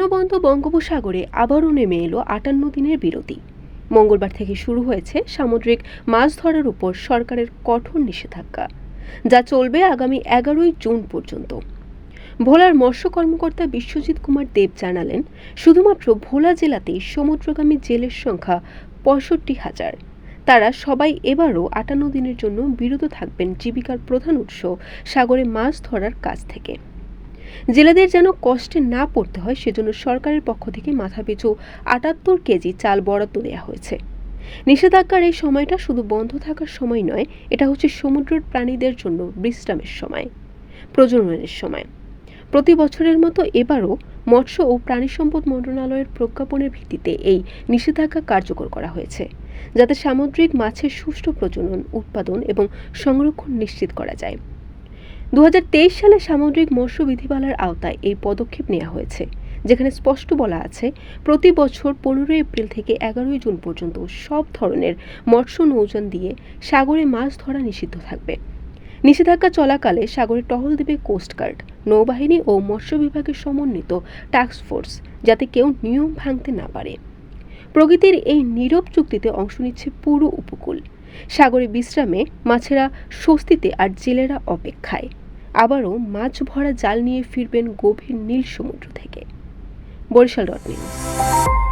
প্রাণবন্ত বঙ্গোপসাগরে আবারও নেমে এলো ৫৮ দিনের বিরতি। মঙ্গলবার থেকে শুরু হয়েছে সামুদ্রিক মাছ ধরার উপর সরকারের কঠোর নিষেধাজ্ঞা, যা চলবে আগামী ১১ই জুন পর্যন্ত। ভোলার মৎস্য কর্মকর্তা বিশ্বজিৎ কুমার দেব জানালেন, শুধুমাত্র ভোলা জেলাতেই সমুদ্রগামী জেলের সংখ্যা ৬৫,০০০। তারা সবাই এবারও ৫৮ দিনের জন্য বিরত থাকবেন জীবিকার প্রধান উৎস সাগরে মাছ ধরার কাজ থেকে। জেলেদের যেন কষ্টে না পড়তে হয় সেজন্য সরকারের পক্ষ থেকে মাথাপিছু ৭৮ কেজি চাল বরাদ্দ দেওয়া হয়েছে। নিষেধাজ্ঞার এই সময়টা শুধু বন্ধ থাকার সময় নয়, এটা হচ্ছে সমুদ্রের প্রাণীদের জন্য বিশ্রামের সময়, প্রজননের সময়। প্রতি বছরের মতো এবারও মৎস্য ও প্রাণী সম্পদ মন্ত্রণালয়ের প্রজ্ঞাপনের ভিত্তিতে এই নিষেধাজ্ঞা কার্যকর করা হয়েছে, যাতে সামুদ্রিক মাছের সুষ্ঠু প্রজনন, উৎপাদন এবং সংরক্ষণ নিশ্চিত করা যায়। ২০২৩ সালে সামুদ্রিক মৎস্য বিধিমালার আওতায় এই পদক্ষেপ নেওয়া হয়েছে, যেখানে স্পষ্ট বলা আছে প্রতি বছর ১৫ এপ্রিল থেকে ১১ই জুন পর্যন্ত সব ধরনের মৎস্য নৌযান দিয়ে সাগরে মাছ ধরা নিষিদ্ধ থাকবে। নিষেধাজ্ঞা চলাকালে সাগরে টহল দেবে কোস্টগার্ড, নৌবাহিনী ও মৎস্য বিভাগের সমন্বিত টাস্ক ফোর্স, যাতে কেউ নিয়ম ভাঙতে না পারে। প্রকৃতির এই নীরব চুক্তিতে অংশ নিচ্ছে পুরো উপকূল। সাগরে বিশ্রামে মাছেরা স্বস্তিতে, আর জেলেরা অপেক্ষায়। আবারও মাছ ভরা জাল নিয়ে ফিরবেন গভীর নীল সমুদ্র থেকে। বরিশাল.নিউজ।